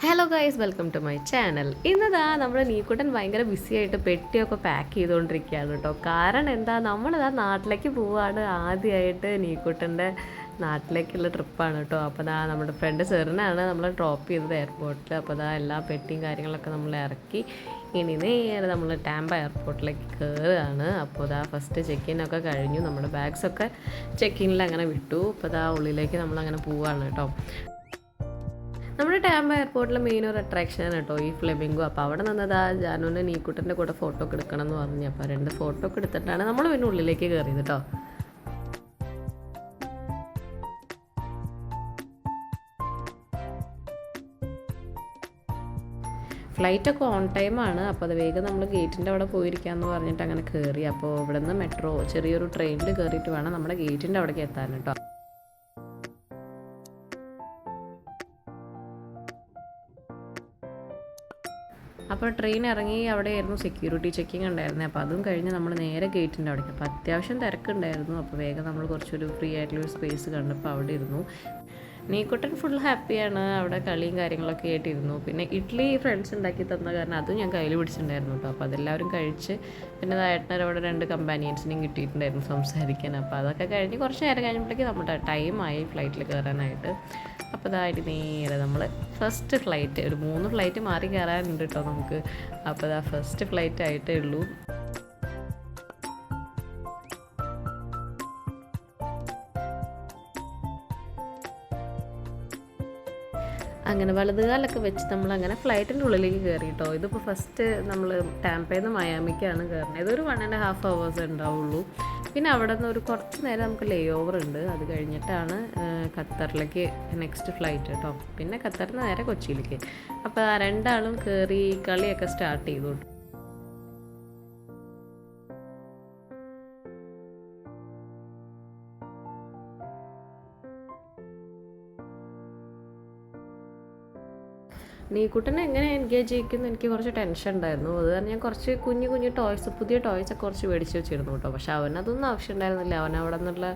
Hello guys, welcome to my channel. ഇന്നതാ നമ്മുടെ നീക്കുട്ടൻ ഭയങ്കര ബിസി ആയിട്ട് പെട്ടിയൊക്കെ പാക്ക് ചെയ്തുകൊണ്ടിരിക്കുകയാണ് കേട്ടോ. കാരണം എന്താ, നമ്മളിതാ നാട്ടിലേക്ക് പോവുകയാണ്. ആദ്യമായിട്ട് നീക്കുട്ടൻ്റെ നാട്ടിലേക്കുള്ള ട്രിപ്പാണ് കേട്ടോ. അപ്പോൾ അതാ നമ്മുടെ ഫ്രണ്ട് സെറിനാണ് നമ്മൾ ഡ്രോപ്പ് ചെയ്തത് എയർപോർട്ടിൽ. അപ്പോൾ അതാ എല്ലാ പെട്ടിയും കാര്യങ്ങളൊക്കെ നമ്മൾ ഇറക്കി ഇനി നേരെ നമ്മൾ ടാമ്പ എയർപോർട്ടിലേക്ക് കയറുകയാണ്. അപ്പോൾ അതാ ഫസ്റ്റ് ചെക്ക് ഇൻ ഒക്കെ കഴിഞ്ഞു, നമ്മുടെ ബാഗ്സൊക്കെ ചെക്ക് ഇനിൽ അങ്ങനെ വിട്ടു. അപ്പോൾ അതാ ഉള്ളിലേക്ക് നമ്മളങ്ങനെ പോവുകയാണ് കേട്ടോ. നമ്മുടെ ടാമ്പ എയർപോർട്ടിലെ മെയിൻ ഒരു അട്രാക്ഷനാണ് കേട്ടോ ഈ ഫ്ലെമിംഗോ. അപ്പോൾ അവിടെ നിന്നതാ ജാനുവിൻ്റെ നീക്കുട്ടൻ്റെ കൂടെ ഫോട്ടോ ഒക്കെ എടുക്കണം എന്ന് പറഞ്ഞു. അപ്പോൾ 2 ഫോട്ടോ ഒക്കെ എടുത്തിട്ടാണ് നമ്മൾ പിന്നെ ഉള്ളിലേക്ക് കയറിയത് കേട്ടോ. ഫ്ലൈറ്റൊക്കെ ഓൺ ടൈമാണ്. അപ്പോൾ അത് വേഗം നമ്മൾ ഗേറ്റിൻ്റെ അവിടെ പോയിരിക്കാമെന്ന് പറഞ്ഞിട്ട് അങ്ങനെ കയറി. അപ്പോൾ ഇവിടെ നിന്ന് മെട്രോ ചെറിയൊരു ട്രെയിനിൽ കയറിയിട്ട് വേണം നമ്മുടെ ഗേറ്റിൻ്റെ അവിടേക്ക് എത്താൻ കേട്ടോ. അപ്പോൾ ട്രെയിൻ ഇറങ്ങി അവിടെയായിരുന്നു സെക്യൂരിറ്റി ചെക്കിങ് ഉണ്ടായിരുന്നത്. അപ്പോൾ അതും കഴിഞ്ഞ് നമ്മൾ നേരെ ഗേറ്റിൻ്റെ അവിടേക്ക്. അപ്പോൾ അത്യാവശ്യം തിരക്കുണ്ടായിരുന്നു. അപ്പോൾ വേഗം നമ്മൾ കുറച്ചൊരു ഫ്രീ ആയിട്ടുള്ളൊരു സ്പേസ് കണ്ടപ്പോൾ അവിടെ ഇരുന്നു. നീക്കുട്ടൻ ഫുൾ ഹാപ്പിയാണ്, അവിടെ കളിയും കാര്യങ്ങളൊക്കെ ആയിട്ടിരുന്നു. പിന്നെ ഇഡ്ഡലി ഫ്രണ്ട്സ് ഉണ്ടാക്കി തന്ന കാരണം അതും ഞാൻ കയ്യിൽ പിടിച്ചിട്ടുണ്ടായിരുന്നു കേട്ടോ. അപ്പോൾ അതെല്ലാവരും കഴിച്ച് പിന്നെ ഏട്ടനവിടെ 2 കമ്പാനിയൻസിനെയും കിട്ടിയിട്ടുണ്ടായിരുന്നു സംസാരിക്കാൻ. അപ്പോൾ അതൊക്കെ കഴിഞ്ഞ് കുറച്ച് നേരം കഴിഞ്ഞപ്പോഴേക്ക് നമ്മുടെ ടൈമായി ഫ്ലൈറ്റിൽ കയറാനായിട്ട്. അപ്പോൾ അതായിട്ട് നേരെ നമ്മൾ ഫസ്റ്റ് ഫ്ലൈറ്റ്, ഒരു 3 ഫ്ലൈറ്റ് മാറി കയറാനുണ്ട് കേട്ടോ നമുക്ക്. അപ്പോൾ അതാ ഫസ്റ്റ് ഫ്ലൈറ്റ് ആയിട്ടേ ഉള്ളൂ. അങ്ങനെ വലതുകാലൊക്കെ വെച്ച് നമ്മളങ്ങനെ ഫ്ലൈറ്റിൻ്റെ ഉള്ളിലേക്ക് കയറി കേട്ടോ. ഇതിപ്പോൾ ഫസ്റ്റ് നമ്മൾ ടാമ്പയിൽ നിന്ന് മയാമിക്കാണ് കയറുന്നത്. ഇതൊരു 1.5 hours ഉണ്ടാവുള്ളൂ. പിന്നെ അവിടെ നിന്ന് ഒരു കുറച്ച് നേരം നമുക്ക് ലേ ഓവർ ഉണ്ട്. അത് കഴിഞ്ഞിട്ടാണ് ഖത്തറിലേക്ക് നെക്സ്റ്റ് ഫ്ലൈറ്റ് കേട്ടോ. പിന്നെ ഖത്തറിൽ നിന്ന് നേരെ കൊച്ചിയിലേക്ക്. അപ്പോൾ 2 ആളും കയറി കളിയൊക്കെ സ്റ്റാർട്ട് ചെയ്തു. നീക്കുട്ടനെ എങ്ങനെ എൻഗേജ് ചെയ്യിക്കുന്നു എനിക്ക് കുറച്ച് ടെൻഷൻ ഉണ്ടായിരുന്നു. അത് കാരണം ഞാൻ കുറച്ച് കുഞ്ഞു ടോയ്സ്, പുതിയ ടോയ്സൊക്കെ കുറച്ച് മേടിച്ച് വെച്ചിരുന്നു കേട്ടോ. പക്ഷെ അവനതൊന്നും ആവശ്യം ഉണ്ടായിരുന്നില്ല. അവൻ അവിടെ നിന്നുള്ള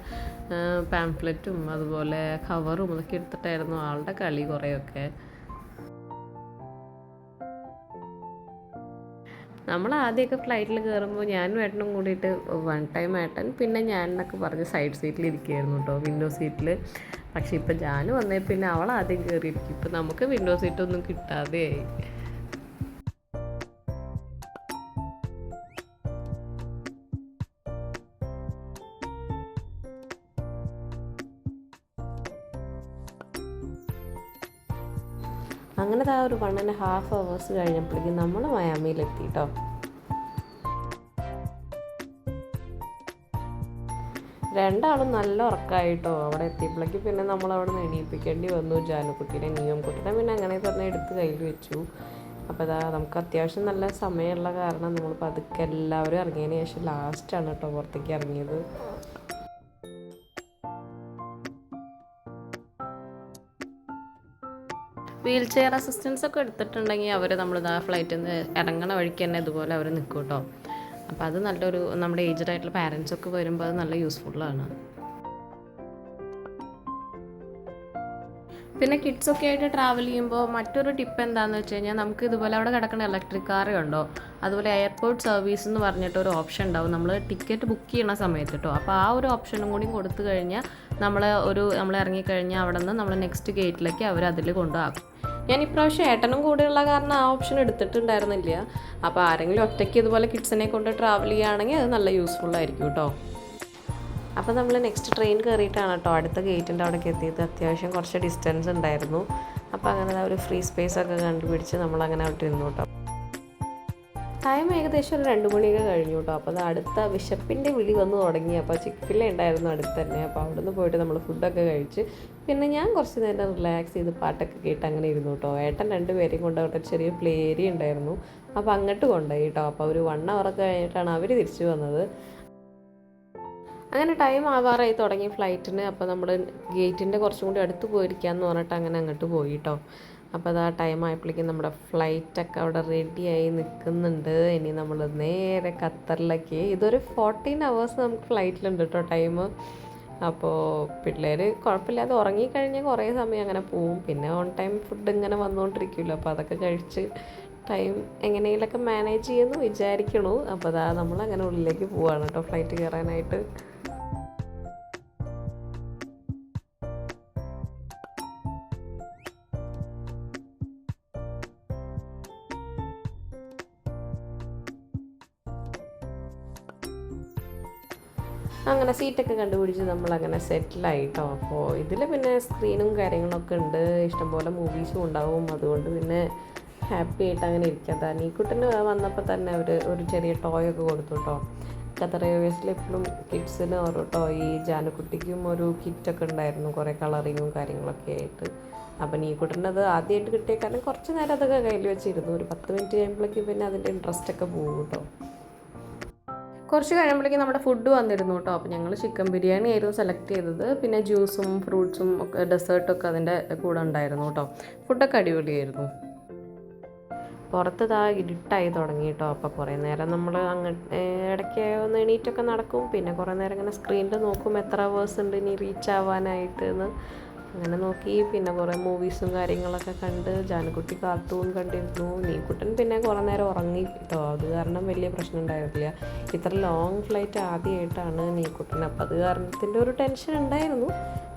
പാംഫ്ലെറ്റും അതുപോലെ കവറും അതൊക്കെ എടുത്തിട്ടായിരുന്നു ആളുടെ കളി കുറേയൊക്കെ. നമ്മൾ ആദ്യമൊക്കെ ഫ്ലൈറ്റിൽ കയറുമ്പോൾ ഞാനും ഏട്ടനും കൂടിയിട്ട് 1 ടൈം ഏട്ടൻ പിന്നെ ഞാൻ എന്നൊക്കെ പറഞ്ഞ് സൈഡ് സീറ്റിൽ ഇരിക്കുകയായിരുന്നു കേട്ടോ, വിൻഡോ സീറ്റിൽ. പക്ഷെ ഇപ്പം ജാനു വന്നേ പിന്നെ അവൾ ആദ്യം കയറിയിരിക്കും. ഇപ്പം നമുക്ക് വിൻഡോ സീറ്റൊന്നും കിട്ടാതെയായി. അങ്ങനെ ഒരു 1.5 hours കഴിഞ്ഞപ്പോഴേക്കും നമ്മൾ മയാമിയിലെത്തി കേട്ടോ. രണ്ടാളും നല്ല ഉറക്കമായിട്ടോ അവിടെ എത്തിയപ്പോഴേക്ക്. പിന്നെ നമ്മൾ അവിടെ നിന്ന് എണീപ്പിക്കേണ്ടി വന്നു ജാനുക്കുട്ടീനെ. നീയും കുട്ടീനെ പിന്നെ അങ്ങനെ തന്നെ എടുത്ത് കയ്യിൽ വെച്ചു. അപ്പോൾ അതാ നമുക്ക് അത്യാവശ്യം നല്ല സമയമുള്ള കാരണം നമ്മൾ പതുക്കെ എല്ലാവരും ഇറങ്ങിയതിന് ശേഷം ലാസ്റ്റാണ് കേട്ടോ പുറത്തേക്ക് ഇറങ്ങിയത്. വീൽ ചെയർ അസിസ്റ്റൻസ് ഒക്കെ എടുത്തിട്ടുണ്ടെങ്കിൽ അവർ നമ്മളിതാ ഫ്ലൈറ്റിൽ നിന്ന് ഇറങ്ങണ വഴിക്ക് തന്നെ ഇതുപോലെ അവർ നിൽക്കും കേട്ടോ. അപ്പോൾ അത് നല്ലൊരു, നമ്മുടെ ഏജ്ഡ് ആയിട്ടുള്ള പാരൻസൊക്കെ വരുമ്പോൾ അത് നല്ല യൂസ്ഫുള്ളാണ്. പിന്നെ കിഡ്സൊക്കെ ആയിട്ട് ട്രാവൽ ചെയ്യുമ്പോൾ മറ്റൊരു ടിപ്പ് എന്താണെന്ന് വെച്ച് കഴിഞ്ഞാൽ, നമുക്ക് ഇതുപോലെ അവിടെ കിടക്കുന്ന ഇലക്ട്രിക് കാർ കണ്ടോ, അതുപോലെ എയർപോർട്ട് സർവീസ് എന്ന് പറഞ്ഞിട്ട് ഒരു ഓപ്ഷൻ ഉണ്ടാവും നമ്മൾ ടിക്കറ്റ് ബുക്ക് ചെയ്യണ സമയത്ത് കേട്ടോ. അപ്പോൾ ആ ഒരു ഓപ്ഷനും കൂടി കൊടുത്തു കഴിഞ്ഞാൽ നമ്മൾ ഇറങ്ങിക്കഴിഞ്ഞാൽ അവിടെ നിന്ന് നമ്മൾ നെക്സ്റ്റ് ഗേറ്റിലേക്ക് അവർ അതിൽ കൊണ്ടുപോകും. ഞാൻ ഇപ്രാവശ്യം ഏട്ടനും കൂടെയുള്ള കാരണം ആ ഓപ്ഷൻ എടുത്തിട്ടുണ്ടായിരുന്നില്ല. അപ്പോൾ ആരെങ്കിലും ഒറ്റയ്ക്ക് ഇതുപോലെ കിഡ്സിനെ കൊണ്ട് ട്രാവൽ ചെയ്യുകയാണെങ്കിൽ അത് നല്ല യൂസ്ഫുള്ളായിരിക്കും കേട്ടോ. അപ്പോൾ നമ്മൾ നെക്സ്റ്റ് ട്രെയിൻ കയറിയിട്ടാണ് കേട്ടോ അടുത്ത ഗേറ്റിൻ്റെ അവിടേക്ക് എത്തിയത്. അത്യാവശ്യം കുറച്ച് ഡിസ്റ്റൻസ് ഉണ്ടായിരുന്നു. അപ്പോൾ അങ്ങനെ ഒരു ഫ്രീ സ്പേസൊക്കെ കണ്ടുപിടിച്ച് നമ്മളങ്ങനെ അവിടെ ഇരുന്നു കേട്ടോ. ടൈം ഏകദേശം ഒരു 2 മണിയൊക്കെ കഴിഞ്ഞു കേട്ടോ. അപ്പോൾ അത് അടുത്ത വിശപ്പിൻ്റെ വിളി വന്ന് തുടങ്ങി. അപ്പോൾ ചിക്കപ്പില ഉണ്ടായിരുന്നു അടുത്ത് തന്നെ. അപ്പോൾ അവിടെ നിന്ന് പോയിട്ട് നമ്മൾ ഫുഡൊക്കെ കഴിച്ച് പിന്നെ ഞാൻ കുറച്ച് നേരം റിലാക്സ് ചെയ്ത് പാട്ടൊക്കെ കേട്ട് അങ്ങനെ ഇരുന്നു കേട്ടോ. ഏട്ടൻ 2 പേരെയും കൊണ്ട് അവിടെ ചെറിയ പ്ലേ ഏരിയ ഉണ്ടായിരുന്നു. അപ്പോൾ അങ്ങോട്ട് കൊണ്ടുപോയി കേട്ടോ. അപ്പോൾ ഒരു 1 hour കഴിഞ്ഞിട്ടാണ് അവർ തിരിച്ചു വന്നത്. അങ്ങനെ ടൈം ആവാറായി തുടങ്ങി ഫ്ലൈറ്റിന്. അപ്പോൾ നമ്മൾ ഗേറ്റിൻ്റെ കുറച്ചും കൂടി അടുത്ത് പോയിരിക്കാമെന്ന് പറഞ്ഞിട്ട് അങ്ങനെ അങ്ങോട്ട് പോയി കേട്ടോ. അപ്പോൾ അത് ആ ടൈം ആയപ്പോഴേക്കും നമ്മുടെ ഫ്ലൈറ്റൊക്കെ അവിടെ റെഡിയായി നിൽക്കുന്നുണ്ട്. ഇനി നമ്മൾ നേരെ ഖത്തറിലേക്ക്. ഇതൊരു 14 hours നമുക്ക് ഫ്ലൈറ്റിലുണ്ട് കേട്ടോ ടൈം. അപ്പോൾ പിള്ളേർ കുഴപ്പമില്ലാതെ ഉറങ്ങിക്കഴിഞ്ഞാൽ കുറേ സമയം അങ്ങനെ പോവും. പിന്നെ ഓൺ ടൈം ഫുഡ് ഇങ്ങനെ വന്നുകൊണ്ടിരിക്കുമല്ലോ, അപ്പോൾ അതൊക്കെ കഴിച്ച് ടൈം എങ്ങനെയെങ്കിലുമൊക്കെ മാനേജ് ചെയ്യുമെന്ന് വിചാരിക്കണു. അപ്പോൾ അതാ നമ്മളങ്ങനെ ഉള്ളിലേക്ക് പോവാണ് കേട്ടോ ഫ്ലൈറ്റ് കയറാനായിട്ട്. അങ്ങനെ സീറ്റൊക്കെ കണ്ടുപിടിച്ച് നമ്മളങ്ങനെ സെറ്റിലായി കേട്ടോ. അപ്പോൾ ഇതിൽ പിന്നെ സ്ക്രീനും കാര്യങ്ങളൊക്കെ ഉണ്ട്, ഇഷ്ടംപോലെ മൂവീസും ഉണ്ടാവും. അതുകൊണ്ട് പിന്നെ ഹാപ്പി ആയിട്ട് അങ്ങനെ ഇരിക്കാത്ത നീക്കുട്ടന് വന്നപ്പോൾ തന്നെ ഒരു ചെറിയ ടോയൊക്കെ കൊടുത്തു കേട്ടോ. ഖത്തർ എയർവേസിൽ എപ്പോഴും കിഡ്സിന് ഓരോ ടോയ്, ജാനുക്കുട്ടിക്കും ഒരു കിറ്റൊക്കെ ഉണ്ടായിരുന്നു, കുറേ കളറിങ്ങും കാര്യങ്ങളൊക്കെ ആയിട്ട്. അപ്പം നീക്കുട്ടൻ്റെ അത് ആദ്യമായിട്ട് കിട്ടിയ കാരണം കുറച്ച് നേരം അതൊക്കെ കയ്യിൽ വെച്ചിരുന്നു. ഒരു 10 മിനിറ്റ് കഴിയുമ്പോഴേക്കും പിന്നെ അതിൻ്റെ ഇൻട്രസ്റ്റൊക്കെ പോകും കേട്ടോ. കുറച്ച് കഴിയുമ്പോഴേക്കും നമ്മുടെ ഫുഡ് വന്നിരുന്നു കേട്ടോ. അപ്പോൾ ഞങ്ങൾ ചിക്കൻ ബിരിയാണി ആയിരുന്നു സെലക്ട് ചെയ്തത്. പിന്നെ ജ്യൂസും ഫ്രൂട്ട്സും ഒക്കെ ഡെസേർട്ടൊക്കെ അതിൻ്റെ കൂടെ ഉണ്ടായിരുന്നു കേട്ടോ. ഫുഡൊക്കെ അടിപൊളിയായിരുന്നു. പുറത്ത് ഇരുട്ടായി തുടങ്ങി കേട്ടോ. അപ്പോൾ കുറേ നേരം നമ്മൾ ഇടയ്ക്ക് ഒന്ന് എണീറ്റൊക്കെ നടക്കും. പിന്നെ കുറേ നേരം ഇങ്ങനെ സ്ക്രീനിൽ നോക്കും എത്ര അവേഴ്സ് ഉണ്ട് ഇനി റീച്ച് ആവാനായിട്ട് എന്ന്. അങ്ങനെ നോക്കി പിന്നെ കുറേ മൂവീസും കാര്യങ്ങളൊക്കെ കണ്ട് ജാനുക്കുട്ടി കാർട്ടൂൺ കണ്ടിരുന്നു. നീക്കുട്ടൻ പിന്നെ കുറേ നേരം ഉറങ്ങി കേട്ടോ. അത് കാരണം വലിയ പ്രശ്നം ഉണ്ടായിരുന്നില്ല. ഇത്ര ലോങ് ഫ്ലൈറ്റ് ആദ്യമായിട്ടാണ് നീക്കുട്ടൻ, അപ്പോൾ അത് കാരണത്തിൻ്റെ ഒരു ടെൻഷൻ ഉണ്ടായിരുന്നു.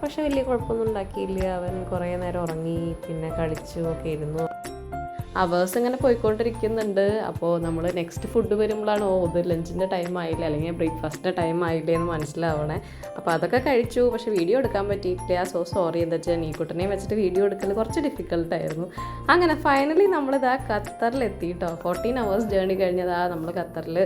പക്ഷെ വലിയ കുഴപ്പമൊന്നും ഉണ്ടാക്കിയില്ല. അവൻ കുറേ നേരം ഉറങ്ങി, പിന്നെ കളിച്ചു ഒക്കെ ഇരുന്നു. അവേഴ്സ് ഇങ്ങനെ പോയിക്കൊണ്ടിരിക്കുന്നുണ്ട്. അപ്പോൾ നമ്മൾ നെക്സ്റ്റ് ഫുഡ് വരുമ്പോഴാണ് ഇത് ലഞ്ചിൻ്റെ ടൈം ആയില്ല, അല്ലെങ്കിൽ ബ്രേക്ക്ഫാസ്റ്റിൻ്റെ ടൈം ആയില്ലേ എന്ന് മനസ്സിലാവണേ. അപ്പോൾ അതൊക്കെ കഴിച്ചു, പക്ഷേ വീഡിയോ എടുക്കാൻ പറ്റിയിട്ടില്ല. So sorry. എന്താ വെച്ചാൽ നീക്കുട്ടനെ വെച്ചിട്ട് വീഡിയോ എടുക്കൽ കുറച്ച് ഡിഫിക്കൽട്ടായിരുന്നു. അങ്ങനെ ഫൈനലി നമ്മളിതാ ഖത്തറിലെത്തി കേട്ടോ. 14 hours ജേർണി കഴിഞ്ഞതാ നമ്മൾ ഖത്തറിൽ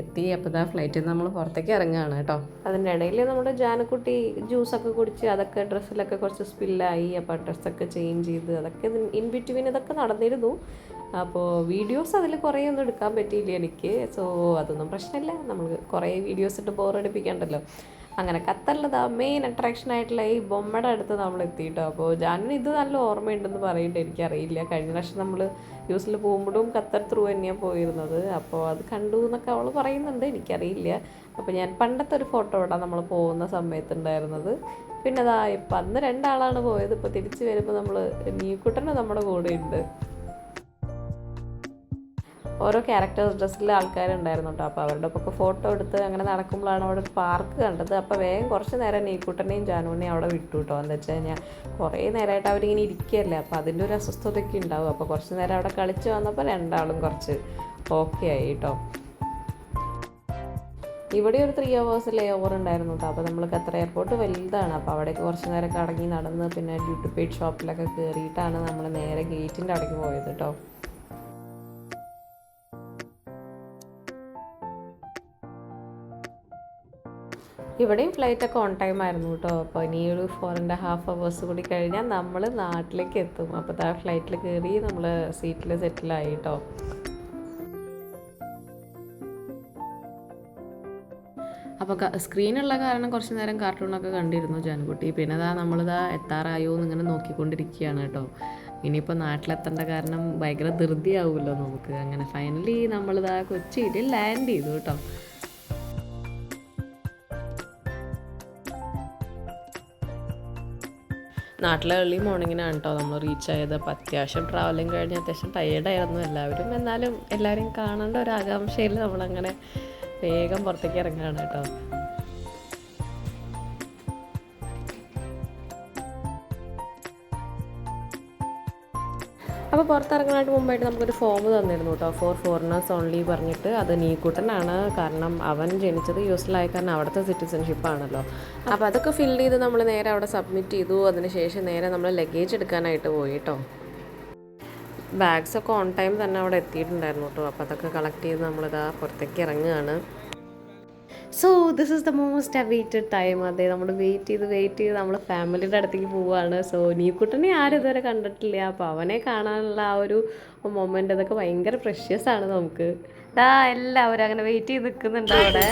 എത്തി. അപ്പോൾ ഇതാ ഫ്ലൈറ്റിൽ നിന്ന് നമ്മൾ പുറത്തേക്ക് ഇറങ്ങുകയാണ് കേട്ടോ. അതിൻ്റെ ഇടയിൽ നമ്മുടെ ജാനുക്കുട്ടി ജ്യൂസൊക്കെ കുടിച്ച് അതൊക്കെ ഡ്രസ്സിലൊക്കെ കുറച്ച് സ്പില്ലായി. അപ്പോൾ ഡ്രസ്സൊക്കെ ചേഞ്ച് ചെയ്ത് അതൊക്കെ ഇൻ ബിറ്റ്വീൻ ഇതൊക്കെ നടന്നിരുന്നു. അപ്പോൾ വീഡിയോസ് അതിൽ കുറേ ഒന്നും എടുക്കാൻ പറ്റിയില്ല എനിക്ക്. സോ അതൊന്നും പ്രശ്നമില്ല, നമ്മൾ കുറേ വീഡിയോസ് ഇട്ട് ബോറടിപ്പിക്കണ്ടല്ലോ. അങ്ങനെ ഖത്തറിലതാ മെയിൻ അട്രാക്ഷൻ ആയിട്ടുള്ള ഈ ബൊമ്മയുടെ അടുത്ത് നമ്മൾ എത്തിയിട്ടോ. അപ്പോൾ ജാനുവിന് ഇത് നല്ല ഓർമ്മയുണ്ടെന്ന് പറയുന്നുണ്ട്, എനിക്കറിയില്ല. കഴിഞ്ഞ പ്രാവശ്യം നമ്മൾ യൂസിൽ പോകുമ്പോഴും ഖത്തർ ത്രൂ തന്നെയാണ് പോയിരുന്നത്. അപ്പോൾ അത് കണ്ടു എന്നൊക്കെ അവൾ പറയുന്നുണ്ട്, എനിക്കറിയില്ല. അപ്പോൾ ഞാൻ പണ്ടത്തെ ഒരു ഫോട്ടോ ഇടാം നമ്മൾ പോകുന്ന സമയത്തുണ്ടായിരുന്നത്. പിന്നെ അതാ ഇപ്പം അന്ന് 2 ആളാണ് പോയത്. ഇപ്പോൾ തിരിച്ച് വരുമ്പോൾ നമ്മൾ നീക്കുട്ടന് നമ്മുടെ കൂടെ ഉണ്ട്. ഓരോ ക്യാരക്ടേഴ്സ് ഡ്രസ്സിലെ ആൾക്കാരുണ്ടായിരുന്നു കേട്ടോ. അപ്പോൾ അവരുടെ ഒപ്പം ഫോട്ടോ എടുത്ത് അങ്ങനെ നടക്കുമ്പോഴാണ് അവിടെ ഒരു പാർക്ക് കണ്ടത്. അപ്പോൾ വേഗം കുറച്ച് നേരം നീക്കുട്ടനെയും ജാനുവിനെയും അവിടെ വിട്ടു കേട്ടോ. എന്താ വെച്ച് കഴിഞ്ഞാൽ കുറേ നേരമായിട്ട് അവരിങ്ങനെ ഇരിക്കുകയല്ലേ, അപ്പോൾ അതിൻ്റെ ഒരു അസ്വസ്ഥതയൊക്കെ ഉണ്ടാവും. അപ്പോൾ കുറച്ച് നേരം അവിടെ കളിച്ച് വന്നപ്പോൾ 2 ആളും കുറച്ച് ഓക്കെ ആയി കേട്ടോ. ഇവിടെ ഒരു 3 hours ലേ ഓവർ ഉണ്ടായിരുന്നു കേട്ടോ. അപ്പോൾ നമ്മൾ ഖത്തർ എയർപോർട്ട് വലുതാണ്. അപ്പോൾ അവിടേക്ക് കുറച്ച് നേരം കടങ്ങി നടന്ന് പിന്നെ ഡ്യൂട്ടി പെയ്ഡ് ഷോപ്പിലൊക്കെ കയറിയിട്ടാണ് നമ്മൾ നേരെ ഗേറ്റിൻ്റെ അവിടേക്ക് പോയത് കേട്ടോ. ഇവിടെയും ഫ്ലൈറ്റൊക്കെ ഓൺ ടൈം ആയിരുന്നു കേട്ടോ. അപ്പോൾ ഇനി ഒരു 4.5 hours കൂടി കഴിഞ്ഞാൽ നമ്മൾ നാട്ടിലേക്ക് എത്തും. അപ്പോൾ ആ ഫ്ലൈറ്റിൽ കയറി നമ്മൾ സീറ്റിൽ സെറ്റിലായി കേട്ടോ. അപ്പോൾ സ്ക്രീനുള്ള കാരണം കുറച്ച് നേരം കാർട്ടൂണൊക്കെ കണ്ടിരുന്നു ജാൻകുട്ടി. പിന്നെ നമ്മളിതാ എത്താറായോ എന്നിങ്ങനെ നോക്കിക്കൊണ്ടിരിക്കുകയാണ് കേട്ടോ. ഇനിയിപ്പോൾ നാട്ടിലെത്തേണ്ട കാരണം ഭയങ്കര ധൃതിയാവുമല്ലോ നമുക്ക്. അങ്ങനെ ഫൈനലി നമ്മളിതാ കൊച്ചിയിൽ ലാൻഡ് ചെയ്തു കേട്ടോ. നാട്ടിലെ ഏർലി മോർണിങ്ങിനാണ് കേട്ടോ നമ്മൾ റീച്ച് ആയത്. അപ്പോൾ അത്യാവശ്യം ട്രാവലിങ് കഴിഞ്ഞ് അത്യാവശ്യം ടയേർഡായിരുന്നു എല്ലാവരും. എന്നാലും എല്ലാവരെയും കാണേണ്ട ഒരു ആകാംക്ഷയിൽ നമ്മളങ്ങനെ വേഗം പുറത്തേക്ക് ഇറങ്ങുകയാണ് കേട്ടോ. അപ്പോൾ പുറത്തിറങ്ങാനായിട്ട് മുമ്പായിട്ട് നമുക്കൊരു ഫോം തന്നിരുന്നു കേട്ടോ. ഫോർ ഫോറിനേഴ്സ് ഓൺലി പറഞ്ഞിട്ട്. അത് നീക്കുട്ടനാണ്, കാരണം അവൻ ജനിച്ചത് യൂസിലായ കാരണം അവിടുത്തെ സിറ്റിസൺഷിപ്പാണല്ലോ. അപ്പോൾ അതൊക്കെ ഫില്ല് ചെയ്ത് നമ്മൾ നേരെ അവിടെ സബ്മിറ്റ് ചെയ്തു. അതിനുശേഷം നേരെ നമ്മൾ ലഗേജ് എടുക്കാനായിട്ട് പോയി കേട്ടോ. ബാഗ്സൊക്കെ ഓൺ ടൈം തന്നെ അവിടെ എത്തിയിട്ടുണ്ടായിരുന്നു കേട്ടോ. അപ്പോൾ അതൊക്കെ കളക്ട് ചെയ്ത് നമ്മളിതാ പുറത്തേക്ക് ഇറങ്ങുകയാണ്. So this is the most awaited time. അതെ, നമ്മൾ വെയിറ്റ് ചെയ്ത് നമ്മൾ ഫാമിലിയുടെ അടുത്തേക്ക് പോവുകയാണ്. സോ നീക്കുട്ടനെ ആരും ഇതുവരെ കണ്ടിട്ടില്ല. അപ്പോൾ അവനെ കാണാനുള്ള ആ ഒരു മൊമെൻ്റ് അതൊക്കെ ഭയങ്കര പ്രഷ്യസ് ആണ് നമുക്ക്. എല്ലാവരും അങ്ങനെ വെയിറ്റ് ചെയ്ത് നിൽക്കുന്നുണ്ട് അവിടെ.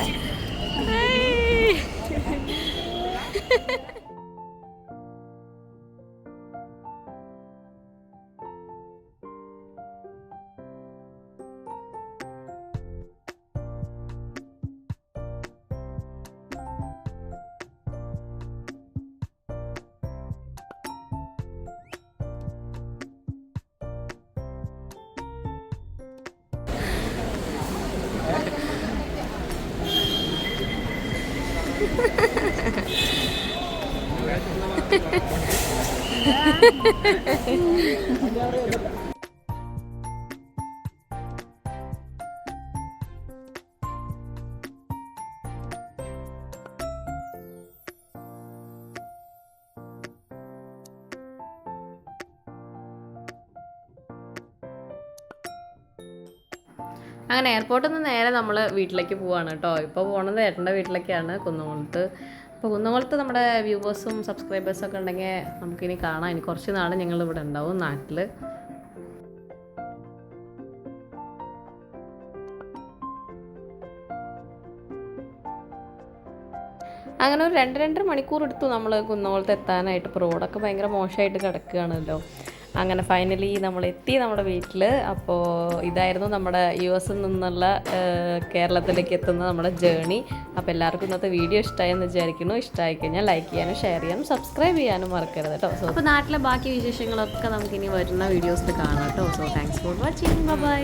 അങ്ങനെ എയർപോർട്ടിൽ നിന്ന് നേരെ നമ്മൾ വീട്ടിലേക്ക് പോവാണ് കേട്ടോ. ഇപ്പോൾ പോകുന്നത് ഏട്ടൻ്റെ വീട്ടിലേക്കാണ്, കുന്നംകുളത്ത്. അപ്പോൾ കുന്നംകുളത്ത് നമ്മുടെ വ്യൂവേഴ്സും സബ്സ്ക്രൈബേഴ്സും ഒക്കെ ഉണ്ടെങ്കിൽ നമുക്കിനി കാണാം. ഇനി കുറച്ച് നാൾ ഞങ്ങൾ ഇവിടെ ഉണ്ടാവും നാട്ടിൽ. അങ്ങനെ ഒരു 2-2.5 മണിക്കൂർ എടുത്തു നമ്മൾ കുന്നംകുളത്ത് എത്താനായിട്ട്. ഇപ്പോൾ റോഡൊക്കെ ഭയങ്കര മോശമായിട്ട് കിടക്കുകയാണല്ലോ. അങ്ങനെ ഫൈനലി നമ്മൾ എത്തി നമ്മുടെ വീട്ടിൽ. അപ്പോൾ ഇതായിരുന്നു നമ്മുടെ US നിന്നുള്ള കേരളത്തിലേക്ക് എത്തുന്ന നമ്മുടെ ജേണി. അപ്പോൾ എല്ലാവർക്കും ഇന്നത്തെ വീഡിയോ ഇഷ്ടമായെന്ന് വിചാരിക്കുന്നു. ഇഷ്ടമായി കഴിഞ്ഞാൽ ലൈക്ക് ചെയ്യാനും ഷെയർ ചെയ്യാനും സബ്സ്ക്രൈബ് ചെയ്യാനും മറക്കരുത് കേട്ടോ. സോ അപ്പോൾ നാട്ടിലെ ബാക്കി വിശേഷങ്ങളൊക്കെ നമുക്കിനി വരുന്ന വീഡിയോസിൽ കാണാം കേട്ടോ. So thanks for watching. By.